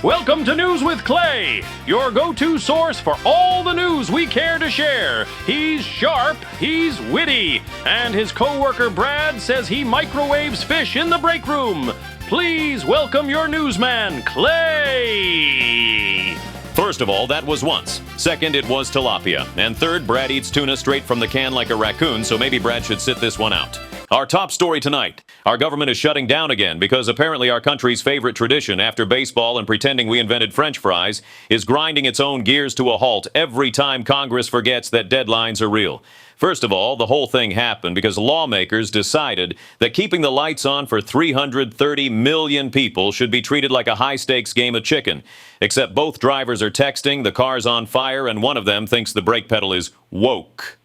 Welcome to News with Clay, your go-to source for all the news we care to share. He's sharp, he's witty, and his co-worker Brad says he microwaves fish in the break room. Please welcome your newsman, Clay. First of all, that was once. Second, it was tilapia. And third, Brad eats tuna straight from the can like a raccoon, so maybe Brad should sit this one out. Our top story tonight. Our government is shutting down again because apparently our country's favorite tradition after baseball and pretending we invented French fries is grinding its own gears to a halt every time Congress forgets that deadlines are real. First of all, the whole thing happened because lawmakers decided that keeping the lights on for 330 million people should be treated like a high-stakes game of chicken. Except both drivers are texting, the car's on fire, and one of them thinks the brake pedal is woke.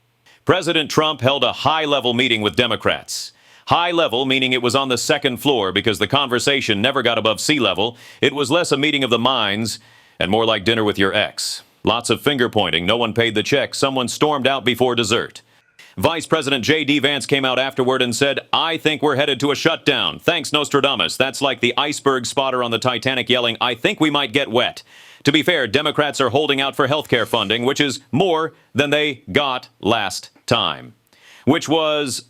President Trump held a high-level meeting with Democrats. High level meaning it was on the second floor because the conversation never got above sea level. It was less a meeting of the minds and more like dinner with your ex. Lots of finger-pointing. No one paid the check. Someone stormed out before dessert. Vice President J.D. Vance came out afterward and said, "I think we're headed to a shutdown. Thanks, Nostradamus." That's like the iceberg spotter on the Titanic yelling, "I think we might get wet." To be fair, Democrats are holding out for health care funding, which is more than they got last time. Which was,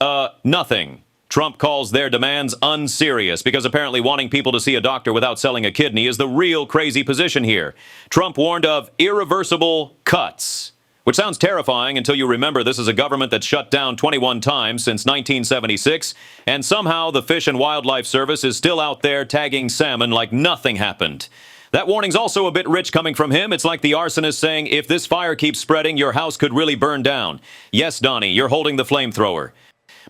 nothing. Trump calls their demands unserious because apparently wanting people to see a doctor without selling a kidney is the real crazy position here. Trump warned of irreversible cuts, which sounds terrifying until you remember this is a government that's shut down 21 times since 1976, and somehow the Fish and Wildlife Service is still out there tagging salmon like nothing happened. That warning's also a bit rich coming from him. It's like the arsonist saying, if this fire keeps spreading, your house could really burn down. Yes, Donnie, you're holding the flamethrower.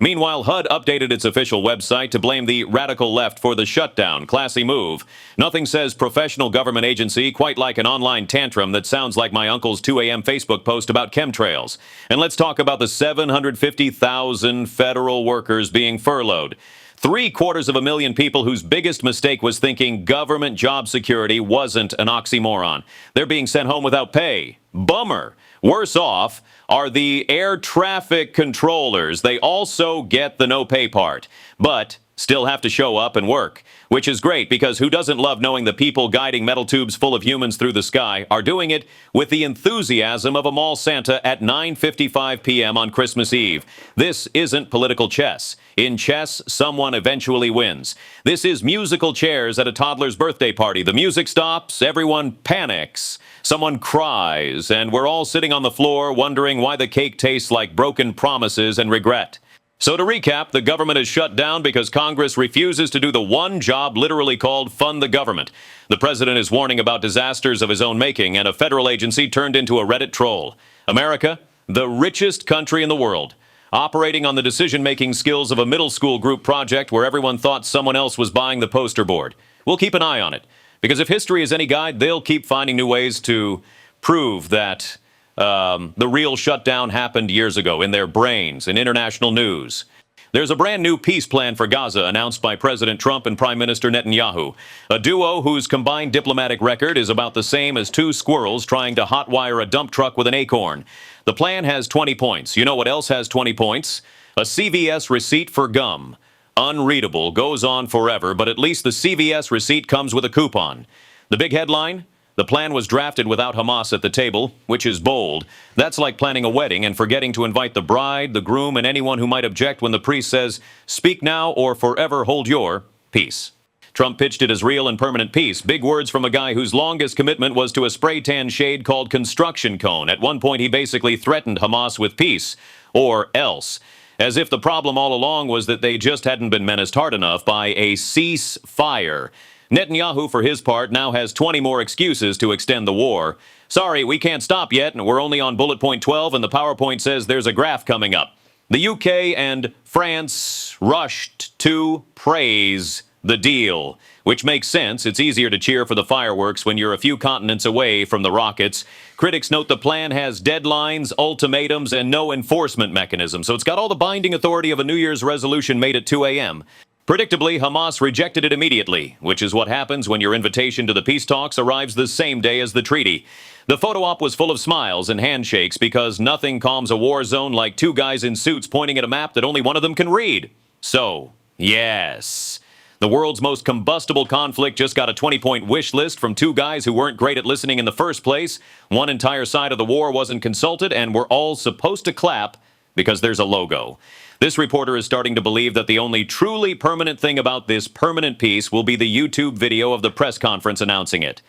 Meanwhile, HUD updated its official website to blame the radical left for the shutdown. Classy move. Nothing says professional government agency quite like an online tantrum that sounds like my uncle's 2 a.m. Facebook post about chemtrails. And let's talk about the 750,000 federal workers being furloughed. 750,000 people whose biggest mistake was thinking government job security wasn't an oxymoron. They're being sent home without pay. Bummer. Worse off are the air traffic controllers. They also get the no pay part, but still have to show up and work, which is great because who doesn't love knowing the people guiding metal tubes full of humans through the sky are doing it with the enthusiasm of a mall Santa at 9:55 p.m. on Christmas Eve. This isn't political chess. In chess, someone eventually wins. This is musical chairs at a toddler's birthday party. The music stops, everyone panics. Someone cries, and we're all sitting on the floor wondering why the cake tastes like broken promises and regret. So to recap, the government is shut down because Congress refuses to do the one job literally called fund the government. The president is warning about disasters of his own making, and a federal agency turned into a Reddit troll. America, the richest country in the world, operating on the decision-making skills of a middle school group project where everyone thought someone else was buying the poster board. We'll keep an eye on it. Because if history is any guide, they'll keep finding new ways to prove that the real shutdown happened years ago in their brains, in international news. There's a brand new peace plan for Gaza announced by President Trump and Prime Minister Netanyahu, a duo whose combined diplomatic record is about the same as two squirrels trying to hotwire a dump truck with an acorn. The plan has 20 points. You know what else has 20 points? A CVS receipt for gum. Unreadable, goes on forever, but at least the CVS receipt comes with a coupon. The big headline? The plan was drafted without Hamas at the table, which is bold. That's like planning a wedding and forgetting to invite the bride, the groom, and anyone who might object when the priest says, "Speak now or forever hold your peace." Trump pitched it as real and permanent peace. Big words from a guy whose longest commitment was to a spray tan shade called construction cone. At one point, he basically threatened Hamas with peace, or else. As if the problem all along was that they just hadn't been menaced hard enough by a ceasefire. Netanyahu, for his part, now has 20 more excuses to extend the war. Sorry, we can't stop yet, and we're only on bullet point 12, and the PowerPoint says there's a graph coming up. The UK and France rushed to praise the deal, which makes sense. It's easier to cheer for the fireworks when you're a few continents away from the rockets. Critics note the plan has deadlines, ultimatums, and no enforcement mechanism, so it's got all the binding authority of a New Year's resolution made at 2 a.m. Predictably, Hamas rejected it immediately, which is what happens when your invitation to the peace talks arrives the same day as the treaty. The photo op was full of smiles and handshakes because nothing calms a war zone like two guys in suits pointing at a map that only one of them can read. So, yes. The world's most combustible conflict just got a 20-point wish list from two guys who weren't great at listening in the first place. One entire side of the war wasn't consulted, and we're all supposed to clap because there's a logo. This reporter is starting to believe that the only truly permanent thing about this permanent peace will be the YouTube video of the press conference announcing it.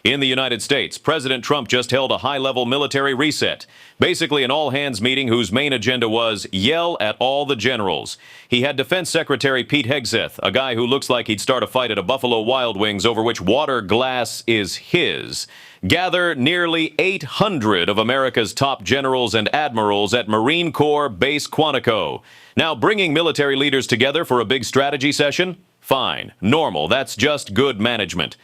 In the United States, President Trump just held a high-level military reset, basically an all-hands meeting whose main agenda was yell at all the generals. He had Defense Secretary Pete Hegseth, a guy who looks like he'd start a fight at a Buffalo Wild Wings over which water glass is his, gather nearly 800 of America's top generals and admirals at Marine Corps Base Quantico. Now, bringing military leaders together for a big strategy session? Fine, normal, that's just good management.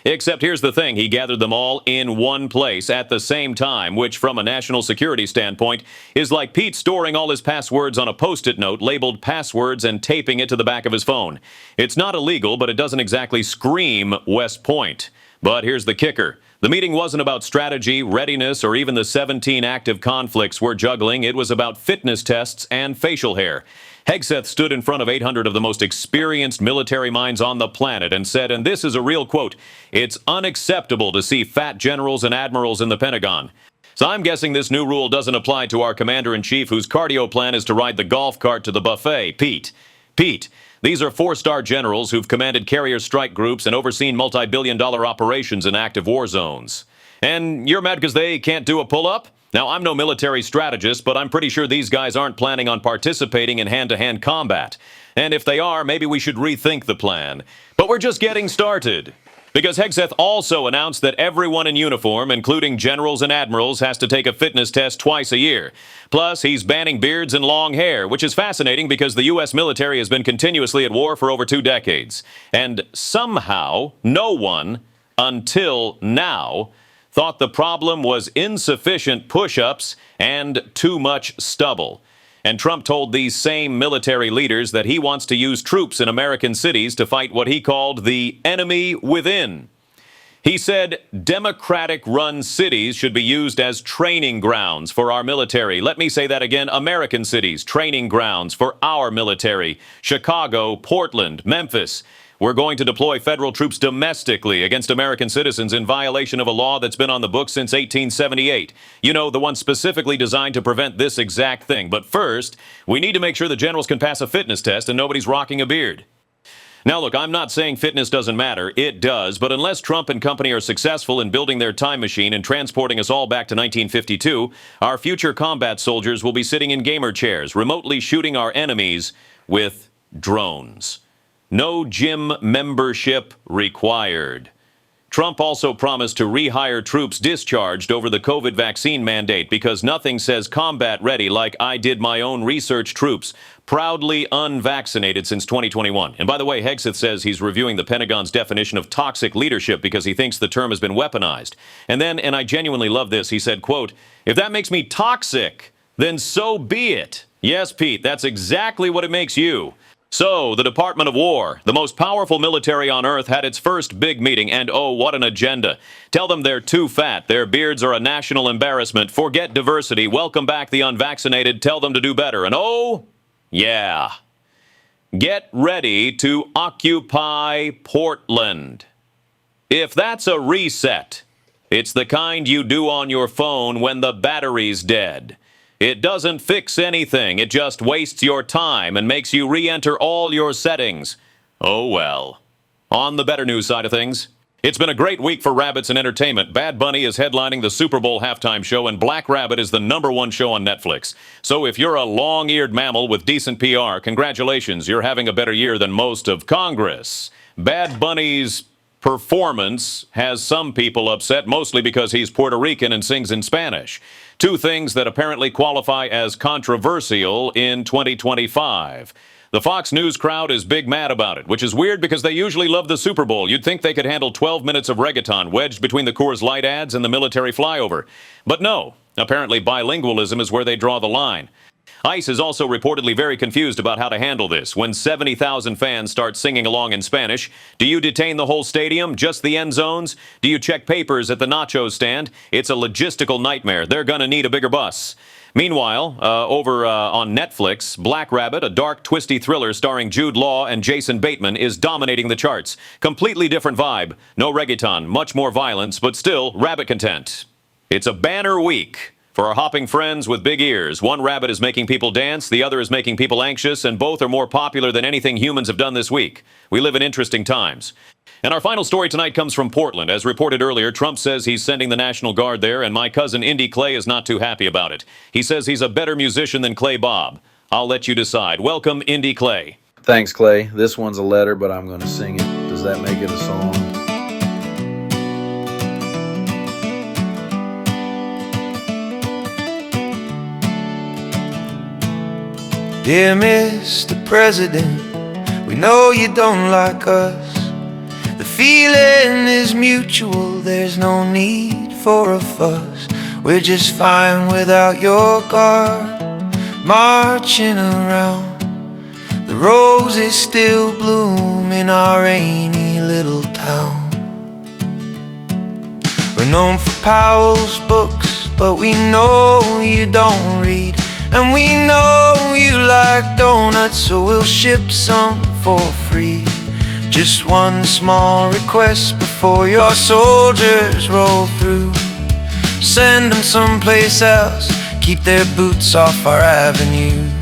Except here's the thing, he gathered them all in one place at the same time, which from a national security standpoint is like Pete storing all his passwords on a Post-it note labeled passwords and taping it to the back of his phone. It's not illegal, but it doesn't exactly scream West Point. But here's the kicker. The meeting wasn't about strategy, readiness, or even the 17 active conflicts we're juggling. It was about fitness tests and facial hair. Hegseth stood in front of 800 of the most experienced military minds on the planet and said, and this is a real quote, "It's unacceptable to see fat generals and admirals in the Pentagon." So I'm guessing this new rule doesn't apply to our commander-in-chief whose cardio plan is to ride the golf cart to the buffet, Pete. Pete, these are four-star generals who've commanded carrier strike groups and overseen multi-billion-dollar operations in active war zones. And you're mad because they can't do a pull-up? Now, I'm no military strategist, but I'm pretty sure these guys aren't planning on participating in hand-to-hand combat. And if they are, maybe we should rethink the plan. But we're just getting started. Because Hegseth also announced that everyone in uniform, including generals and admirals, has to take a fitness test twice a year. Plus, he's banning beards and long hair, which is fascinating because the U.S. military has been continuously at war for over 2 decades. And somehow, no one, until now, thought the problem was insufficient push-ups and too much stubble. And Trump told these same military leaders that he wants to use troops in American cities to fight what he called the enemy within. He said Democratic-run cities should be used as training grounds for our military. Let me say that again, American cities, training grounds for our military. Chicago, Portland, Memphis. We're going to deploy federal troops domestically against American citizens in violation of a law that's been on the books since 1878. You know, the one specifically designed to prevent this exact thing. But first, we need to make sure the generals can pass a fitness test and nobody's rocking a beard. Now, look, I'm not saying fitness doesn't matter. It does. But unless Trump and company are successful in building their time machine and transporting us all back to 1952, our future combat soldiers will be sitting in gamer chairs, remotely shooting our enemies with drones. No gym membership required. Trump also promised to rehire troops discharged over the COVID vaccine mandate because nothing says combat ready like I did my own research troops, proudly unvaccinated since 2021. And by the way, Hegseth says he's reviewing the Pentagon's definition of toxic leadership because he thinks the term has been weaponized. And then, and I genuinely love this, he said, quote, "If that makes me toxic, then so be it." Yes, Pete, that's exactly what it makes you. So, the Department of War, the most powerful military on earth, had its first big meeting, and oh, what an agenda. Tell them they're too fat, their beards are a national embarrassment, forget diversity, welcome back the unvaccinated, tell them to do better, and oh, yeah. Get ready to occupy Portland. If that's a reset, it's the kind you do on your phone when the battery's dead. It doesn't fix anything. It just wastes your time and makes you re-enter all your settings. Oh well. On the better news side of things, it's been a great week for rabbits and entertainment. Bad Bunny is headlining the Super Bowl halftime show, and Black Rabbit is the #1 show on Netflix. So if you're a long-eared mammal with decent PR, congratulations, you're having a better year than most of Congress. Bad Bunny's performance has some people upset, mostly because he's Puerto Rican and sings in Spanish. 2 things that apparently qualify as controversial in 2025. The Fox News crowd is big mad about it, which is weird because they usually love the Super Bowl. You'd think they could handle 12 minutes of reggaeton wedged between the Coors Light ads and the military flyover. But no, apparently bilingualism is where they draw the line. ICE is also reportedly very confused about how to handle this. When 70,000 fans start singing along in Spanish, do you detain the whole stadium, just the end zones? Do you check papers at the nachos stand? It's a logistical nightmare. They're going to need a bigger bus. Meanwhile, over on Netflix, Black Rabbit, a dark, twisty thriller starring Jude Law and Jason Bateman, is dominating the charts. Completely different vibe. No reggaeton, much more violence, but still rabbit content. It's a banner week for our hopping friends with big ears. One rabbit is making people dance, the other is making people anxious, and both are more popular than anything humans have done this week. We live in interesting times. And our final story tonight comes from Portland. As reported earlier, Trump says he's sending the National Guard there, and my cousin Indy Clay is not too happy about it. He says he's a better musician than Clay Bob. I'll let you decide. Welcome, Indy Clay. Thanks, Clay. This one's a letter, but I'm going to sing it. Does that make it a song? Dear Mr. President, we know you don't like us. The feeling is mutual, there's no need for a fuss. We're just fine without your guard marching around. The roses still bloom in our rainy little town. We're known for Powell's books, but we know you don't read. And we know you like donuts, so we'll ship some for free. Just one small request before your soldiers roll through. Send them someplace else, keep their boots off our avenues.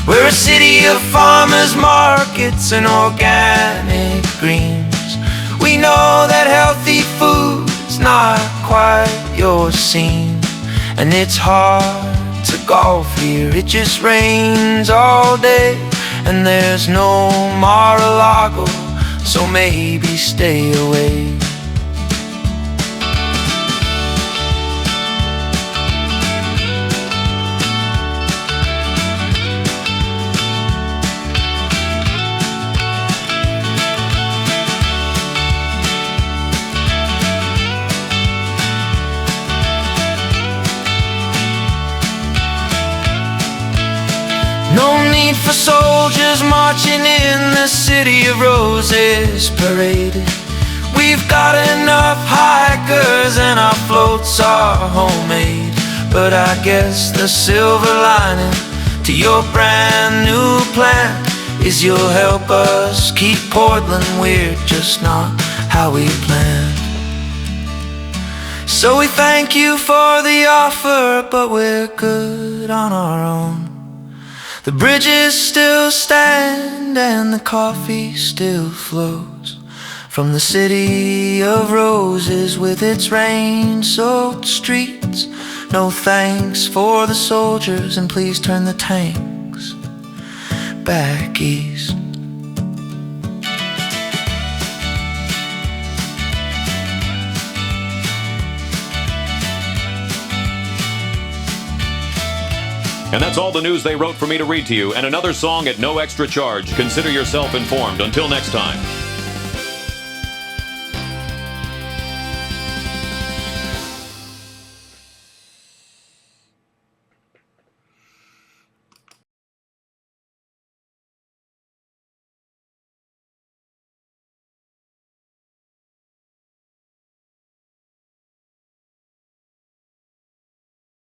We're a city of farmers markets and organic greens. We know that healthy food's not quite your scene. And it's hard to golf here, it just rains all day. And there's no Mar-a-Lago, so maybe stay away. No need for soldiers marching in the City of Roses parade. We've got enough hikers and our floats are homemade. But I guess the silver lining to your brand new plan is you'll help us keep Portland weird, just not how we planned. So we thank you for the offer, but we're good on our own. The bridges still stand and the coffee still flows from the City of Roses with its rain-soaked streets. No thanks for the soldiers, and please turn the tanks back east. And that's all the news they wrote for me to read to you, and another song at no extra charge. Consider yourself informed. Until next time.